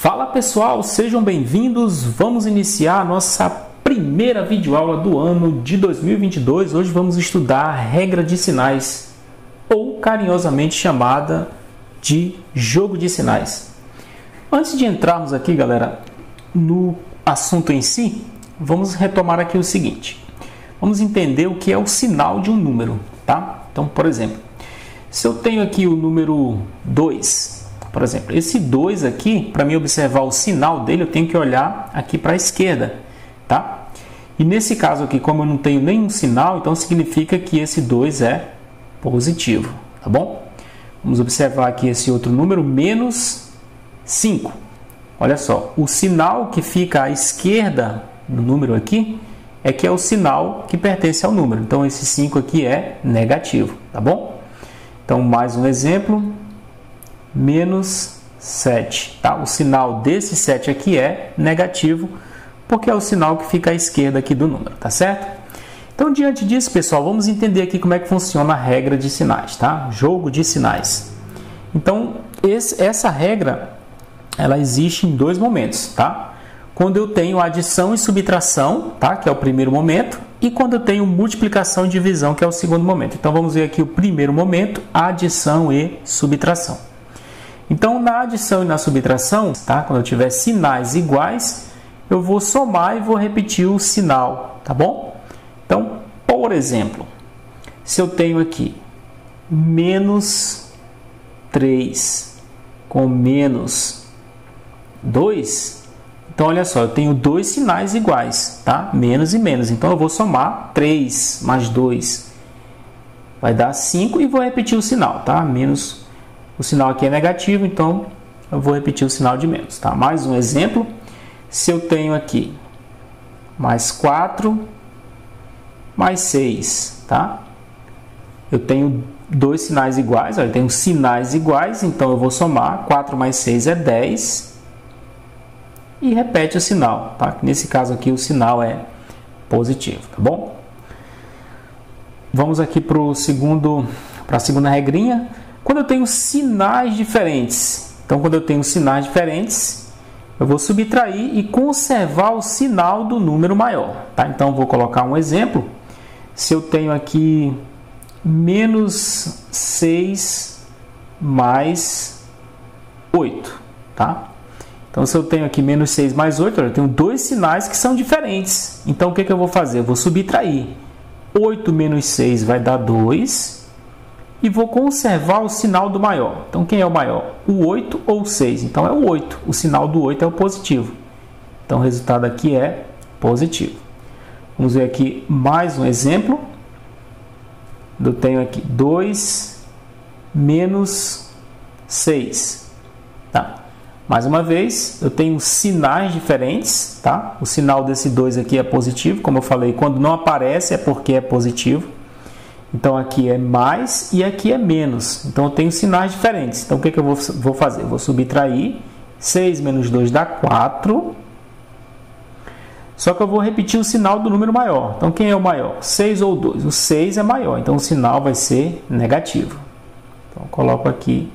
Fala pessoal, sejam bem-vindos. Vamos iniciar a nossa primeira videoaula do ano de 2022. Hoje vamos estudar a regra de sinais, ou carinhosamente chamada de jogo de sinais. Antes de entrarmos aqui, galera, no assunto em si, vamos retomar aqui o seguinte. Vamos entender o que é o sinal de um número, tá? Então, por exemplo, se eu tenho aqui o número 2, por exemplo, esse 2 aqui, para mim observar o sinal dele, eu tenho que olhar aqui para a esquerda, tá? E nesse caso aqui, como eu não tenho nenhum sinal, então significa que esse 2 é positivo, tá bom? Vamos observar aqui esse outro número, menos 5. Olha só, o sinal que fica à esquerda do número aqui é que é o sinal que pertence ao número. Então, esse 5 aqui é negativo, tá bom? Então, mais um exemplo, menos 7, tá? O sinal desse 7 aqui é negativo, porque é o sinal que fica à esquerda aqui do número, tá certo? Então, diante disso, pessoal, vamos entender aqui como é que funciona a regra de sinais, tá? Jogo de sinais. Então, essa regra, ela existe em dois momentos, tá? Quando eu tenho adição e subtração, tá? Que é o primeiro momento, e quando eu tenho multiplicação e divisão, que é o segundo momento. Então, vamos ver aqui o primeiro momento, adição e subtração. Então, na adição e na subtração, tá? Quando eu tiver sinais iguais, eu vou somar e vou repetir o sinal, tá bom? Então, por exemplo, se eu tenho aqui menos 3 com menos 2, então olha só, eu tenho dois sinais iguais, tá? Menos e menos. Então, eu vou somar 3 mais 2, vai dar 5 e vou repetir o sinal, tá? Menos. O sinal aqui é negativo, então eu vou repetir o sinal de menos, tá? Mais um exemplo. Se eu tenho aqui mais 4 mais 6, tá? Eu tenho dois sinais iguais, olha, eu tenho sinais iguais, então eu vou somar. 4 mais 6 é 10 e repete o sinal, tá? Nesse caso aqui o sinal é positivo, tá bom? Vamos aqui para a segunda regrinha. Quando eu tenho sinais diferentes, então quando eu tenho sinais diferentes, eu vou subtrair e conservar o sinal do número maior, tá? Então, eu vou colocar um exemplo. Se eu tenho aqui menos 6 mais 8, tá? Então, se eu tenho aqui menos 6 mais 8, eu tenho dois sinais que são diferentes. Então, o que eu vou fazer? Eu vou subtrair. 8 menos 6 vai dar 2. E vou conservar o sinal do maior. Então, quem é o maior? O 8 ou o 6? Então, é o 8. O sinal do 8 é o positivo. Então, o resultado aqui é positivo. Vamos ver aqui mais um exemplo. Eu tenho aqui 2 menos 6. Tá? Mais uma vez, eu tenho sinais diferentes. Tá? O sinal desse 2 aqui é positivo. Como eu falei, quando não aparece é porque é positivo. Então, aqui é mais e aqui é menos. Então, eu tenho sinais diferentes. Então, o que eu vou fazer? Eu vou subtrair. 6 menos 2 dá 4. Só que eu vou repetir o sinal do número maior. Então, quem é o maior? 6 ou 2? O 6 é maior. Então, o sinal vai ser negativo. Então, eu coloco aqui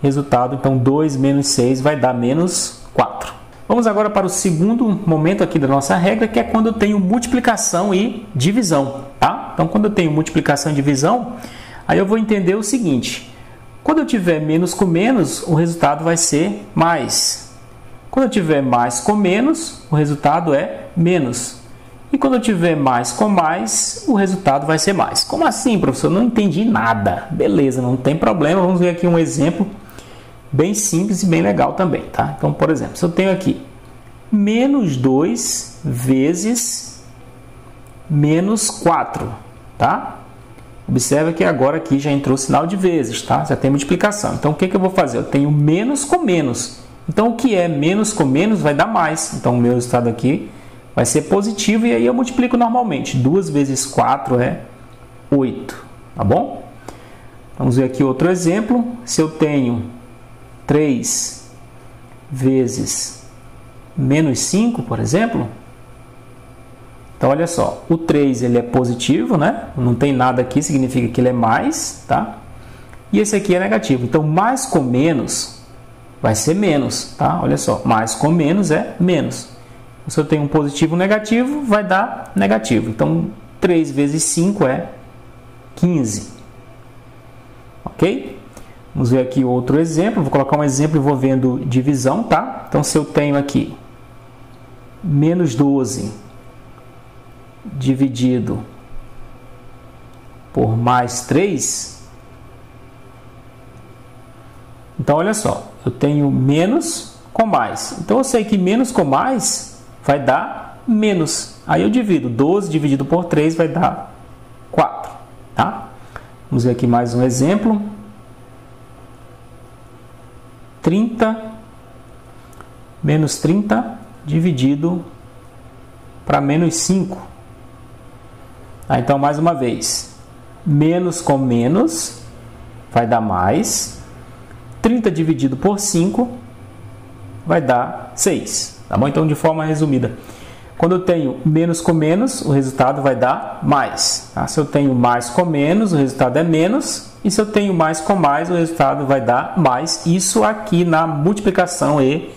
resultado. Então, 2 menos 6 vai dar menos 4. Vamos agora para o segundo momento aqui da nossa regra, que é quando eu tenho multiplicação e divisão, tá? Então, quando eu tenho multiplicação e divisão, aí eu vou entender o seguinte. Quando eu tiver menos com menos, o resultado vai ser mais. Quando eu tiver mais com menos, o resultado é menos. E quando eu tiver mais com mais, o resultado vai ser mais. Como assim, professor? Não entendi nada. Beleza, não tem problema. Vamos ver aqui um exemplo bem simples e bem legal também, tá? Então, por exemplo, se eu tenho aqui menos 2 vezes menos 4, tá? Observa que agora aqui já entrou o sinal de vezes, tá? Já tem multiplicação. Então, o que eu vou fazer? Eu tenho menos com menos. Então, o que é menos com menos vai dar mais. Então, o meu resultado aqui vai ser positivo e aí eu multiplico normalmente. 2 vezes 4 é 8, tá bom? Vamos ver aqui outro exemplo. Se eu tenho 3 vezes menos 5, por exemplo. Então, olha só, o 3 ele é positivo, né? Não tem nada aqui, significa que ele é mais, tá? E esse aqui é negativo. Então, mais com menos vai ser menos, tá? Olha só, mais com menos é menos. Se eu tenho um positivo e um negativo, vai dar negativo. Então, 3 vezes 5 é 15. Ok? Vamos ver aqui outro exemplo. Vou colocar um exemplo envolvendo divisão, tá? Então, se eu tenho aqui menos 12 dividido por mais 3, então olha só, eu tenho menos com mais. Então eu sei que menos com mais vai dar menos. Aí eu divido, 12 dividido por 3 vai dar 4, tá? Vamos ver aqui mais um exemplo. 30 menos 30 dividido para menos 5. Então, mais uma vez, menos com menos vai dar mais. 30 dividido por 5 vai dar 6. Tá bom? Então, de forma resumida, quando eu tenho menos com menos, o resultado vai dar mais. Tá? Se eu tenho mais com menos, o resultado é menos. E se eu tenho mais com mais, o resultado vai dar mais. Isso aqui na multiplicação e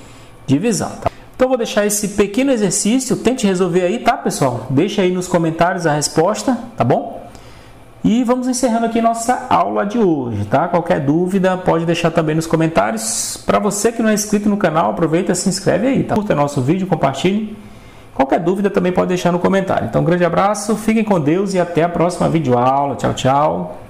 divisão. Tá? Então, eu vou deixar esse pequeno exercício. Tente resolver aí, tá, pessoal? Deixa aí nos comentários a resposta, tá bom? E vamos encerrando aqui nossa aula de hoje, tá? Qualquer dúvida, pode deixar também nos comentários. Para você que não é inscrito no canal, aproveita e se inscreve aí, tá? Curta nosso vídeo, compartilhe. Qualquer dúvida também pode deixar no comentário. Então, um grande abraço, fiquem com Deus e até a próxima videoaula. Tchau, tchau.